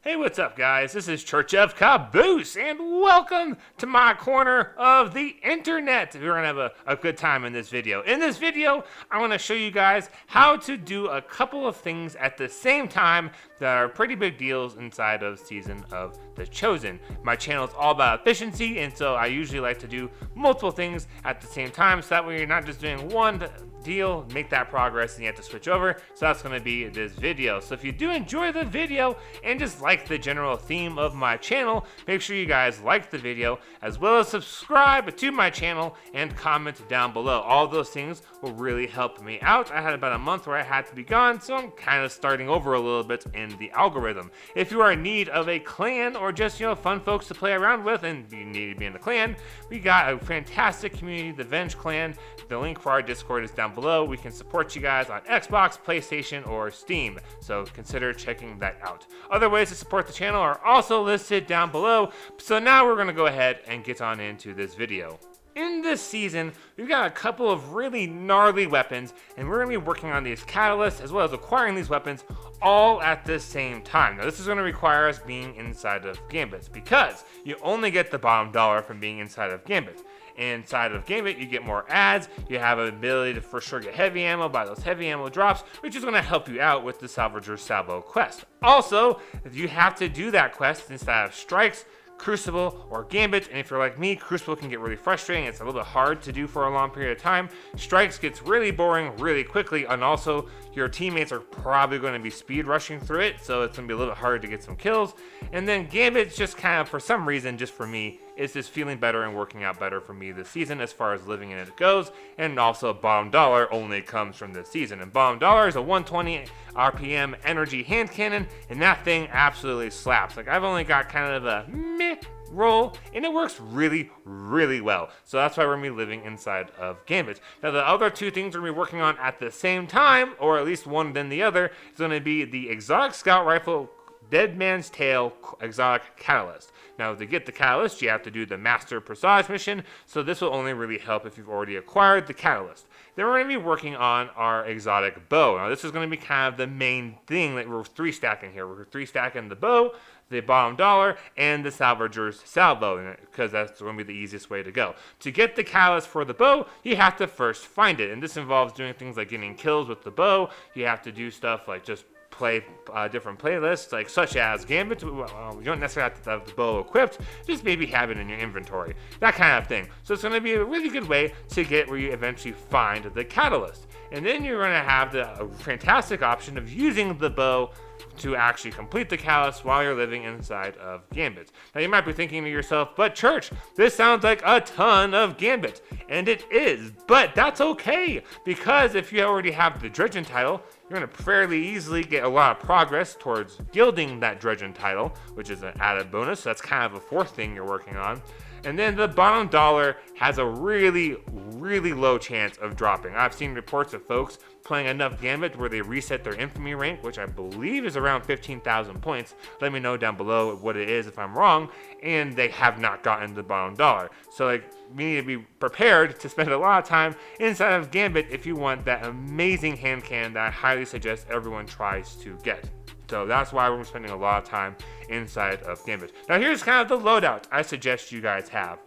Hey, what's up, guys? This is Church of Caboose, and welcome to my corner of the internet. We're going to have a good time in this video. In this video, I want to show you guys how to do a couple of things at the same time that are pretty big deals inside of Season of the Chosen. My channel is all about efficiency, and so I usually like to do multiple things at the same time, so that way you're not just doing one deal, make that progress, and you have to switch over. So that's going to be this video. So if you do enjoy the video and just like the general theme of my channel, make sure you guys like the video as well as subscribe to my channel and comment down below. All those things will really help me out. I had about a month where I had to be gone, so I'm kind of starting over a little bit in the algorithm. If you are in need of a clan or just fun folks to play around with and you need to be in the clan, we got a fantastic community, the Venge clan. The link for our Discord is down below. We can support you guys on Xbox, PlayStation, or Steam, so consider checking that out. Other ways to support the channel are also listed down below. So now we're going to go ahead and get on into this video. In this season, we've got a couple of really gnarly weapons, and we're going to be working on these catalysts as well as acquiring these weapons all at the same time. Now, this is going to require us being inside of Gambit, because you only get the bottom dollar from being inside of Gambit. Inside of Gambit, you get more ads, you have an ability to for sure get heavy ammo by those heavy ammo drops, which is going to help you out with the Salvager's Salvo quest. Also, you have to do that quest inside of Strikes, Crucible, or Gambit, and if you're like me, Crucible can get really frustrating. It's a little bit hard to do for a long period of time. Strikes gets really boring really quickly, and also your teammates are probably going to be speed rushing through it, so it's going to be a little bit hard to get some kills. And then Gambit's just kind of, for some reason, just for me, it's just feeling better and working out better for me this season as far as living in it goes. And also bottom dollar only comes from this season. And bottom dollar is a 120 RPM energy hand cannon, and that thing absolutely slaps. Like, I've only got kind of a meh roll, and it works really, really well. So that's why we're going to be living inside of Gambit. Now, the other two things we're going to be working on at the same time, or at least one then the other, is going to be the Exotic Scout Rifle Dead Man's Tail Exotic Catalyst. Now, to get the Catalyst, you have to do the Master Presage mission, so this will only really help if you've already acquired the Catalyst. Then we're going to be working on our Exotic Bow. Now, this is going to be kind of the main thing that we're three-stacking here. We're three-stacking the bow, the bottom dollar, and the Salvager's Salvo, because that's going to be the easiest way to go. To get the Catalyst for the bow, you have to first find it, and this involves doing things like getting kills with the bow. You have to do stuff like just play different playlists, like such as Gambit. You don't necessarily have to have the bow equipped, just maybe have it in your inventory, that kind of thing. So it's going to be a really good way to get where you eventually find the Catalyst. And then you're going to have the fantastic option of using the bow to actually complete the Catalyst while you're living inside of Gambit. Now, you might be thinking to yourself, but Church, this sounds like a ton of Gambit. And it is, but that's okay, because if you already have the Dredgen title, you're going to fairly easily get a lot of progress towards gilding that Dredgen title, which is an added bonus. So that's kind of a fourth thing you're working on. And then the bottom dollar has a really, really low chance of dropping. I've seen reports of folks playing enough Gambit where they reset their infamy rank, which I believe is around 15,000 points. Let me know down below what it is if I'm wrong. And they have not gotten the bottom dollar. So we need to be prepared to spend a lot of time inside of Gambit if you want that amazing hand cannon that I highly suggest everyone tries to get. So that's why we're spending a lot of time inside of Gambit. Now, here's kind of the loadout I suggest you guys have.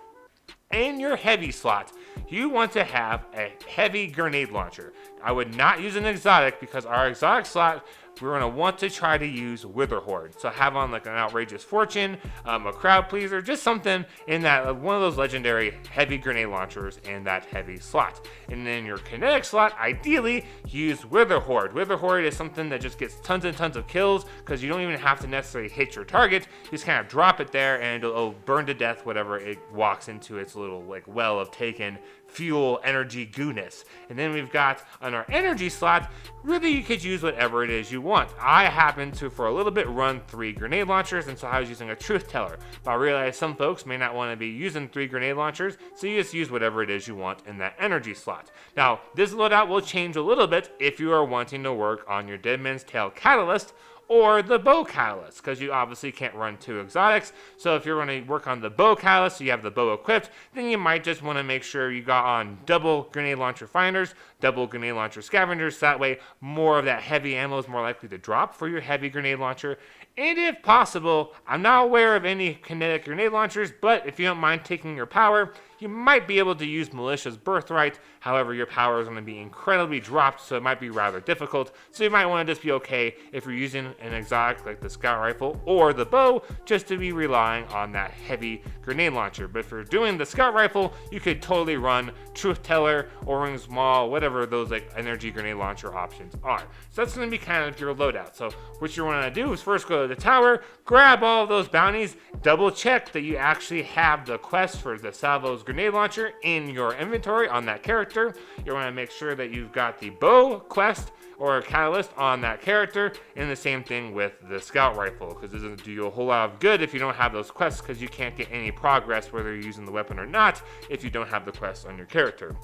In your heavy slot, you want to have a heavy grenade launcher. I would not use an exotic, because our exotic slot, we're going to want to try to use Witherhoard. So have on like an Outrageous Fortune, a Crowd Pleaser, just something in that, one of those legendary heavy grenade launchers in that heavy slot. And then your kinetic slot, ideally, use Witherhoard. Witherhoard is something that just gets tons and tons of kills, because you don't even have to necessarily hit your target. You just kind of drop it there, and it'll burn to death whatever it walks into its little well of taken fuel energy goodness. And then we've got on our energy slot, really you could use whatever it is you want. I happen to, for a little bit, run 3 grenade launchers, and so I was using a truth teller. But I realized some folks may not want to be using 3 grenade launchers, so you just use whatever it is you want in that energy slot. Now, this loadout will change a little bit if you are wanting to work on your Dead Man's Tail Catalyst or the bow catalyst, because you obviously can't run 2 exotics. So if you're going to work on the bow catalyst, so you have the bow equipped, then you might just want to make sure you got on double grenade launcher finders, double grenade launcher scavengers, so that way more of that heavy ammo is more likely to drop for your heavy grenade launcher. And if possible, I'm not aware of any kinetic grenade launchers, but if you don't mind taking your power, you might be able to use Militia's Birthright. However, your power is going to be incredibly dropped, so it might be rather difficult. So you might want to just be okay if you're using an exotic like the Scout Rifle or the bow, just to be relying on that heavy grenade launcher. But if you're doing the Scout Rifle, you could totally run Truth Teller or Ring Small, whatever those like energy grenade launcher options are. So that's going to be kind of your loadout. So what you want to do is first go to the tower, grab all of those bounties, double check that you actually have the quest for the Salvo's grenade launcher in your inventory on that character. You want to make sure that you've got the bow quest or catalyst on that character, and the same thing with the Scout Rifle, because it doesn't do you a whole lot of good if you don't have those quests, because you can't get any progress whether you're using the weapon or not if you don't have the quest on your character.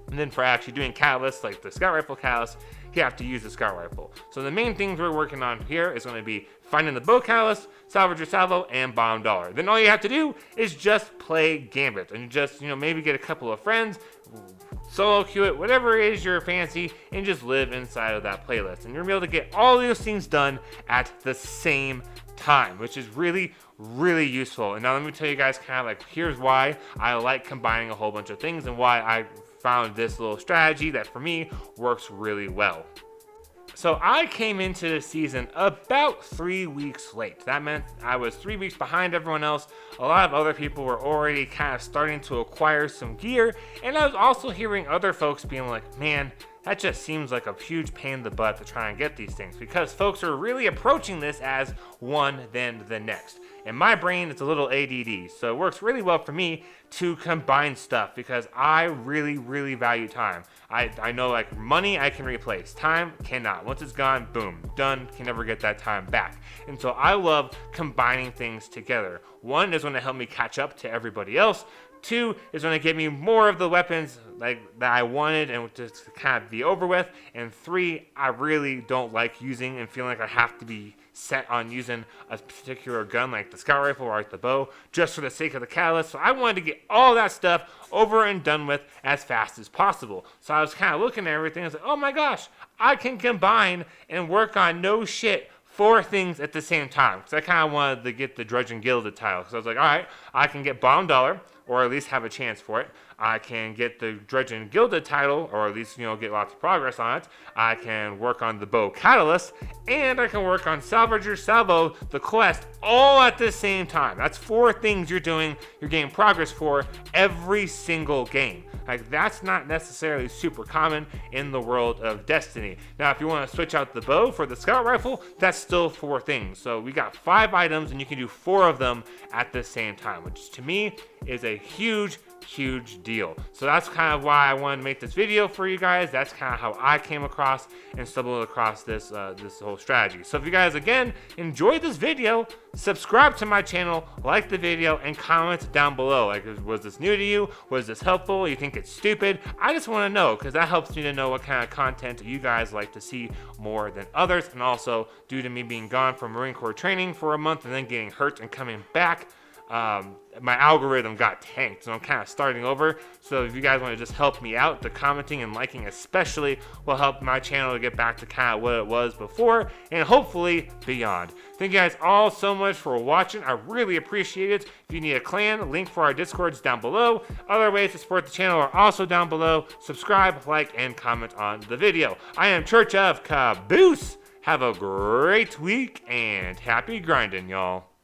And then for actually doing catalysts like the Scout Rifle catalyst, you have to use the Scout Rifle. So the main things we're working on here is going to be finding the bow catalyst, salvage your salvo, and bomb dollar. Then all you have to do is just play Gambit and just, maybe get a couple of friends, solo queue it, whatever it is your fancy, and just live inside of that playlist. And you're going to be able to get all those things done at the same time, which is really, really useful. And now let me tell you guys kind of like, here's why I like combining a whole bunch of things and why I found this little strategy that for me works really well. So I came into the season about 3 weeks late. That meant I was 3 weeks behind everyone else. A lot of other people were already kind of starting to acquire some gear, and I was also hearing other folks being like, man, that just seems like a huge pain in the butt to try and get these things, because folks are really approaching this as one then the next. In my brain, it's a little ADD, so it works really well for me to combine stuff because I really, really value time. I know like money I can replace, time cannot. Once it's gone, boom, done, can never get that time back. And so I love combining things together. One is going to help me catch up to everybody else. 2 is going to give me more of the weapons like that I wanted and just kind of be over with. And 3, I really don't like using and feeling like I have to be set on using a particular gun like the Scout Rifle or like the bow just for the sake of the catalyst. So I wanted to get all that stuff over and done with as fast as possible. So I was kind of looking at everything and I was like, oh my gosh, I can combine and work on no shit 4 things at the same time, because I kind of wanted to get the Drudge and Gilded title. So I was like, all right, I can get Bomb Dollar, or at least have a chance for it. I can get the Drudge and Gilded title, or at least, get lots of progress on it. I can work on the Bow Catalyst, and I can work on Salvage Your Salvo, the quest, all at the same time. That's 4 things you're doing, you're getting progress for every single game. Like, that's not necessarily super common in the world of Destiny. Now, if you want to switch out the bow for the Scout Rifle, that's still 4 things. So we got 5 items, and you can do 4 of them at the same time, which to me is a huge deal. So that's kind of why I wanted to make this video for you guys. That's kind of how I came across and stumbled across this whole strategy. So if you guys again enjoyed this video, subscribe to my channel, like the video, and comment down below. Like, was this new to you? Was this helpful? You think it's stupid? I just want to know, because that helps me to know what kind of content you guys like to see more than others. And also, due to me being gone from Marine Corps training for a month and then getting hurt and coming back, my algorithm got tanked, so I'm kind of starting over. So if you guys want to just help me out, the commenting and liking especially will help my channel to get back to kind of what it was before, and hopefully beyond. Thank you guys all so much for watching. I really appreciate it. If you need a clan, link for our Discord is down below. Other ways to support the channel are also down below. Subscribe, like, and comment on the video. I am Church of Caboose. Have a great week and happy grinding, y'all.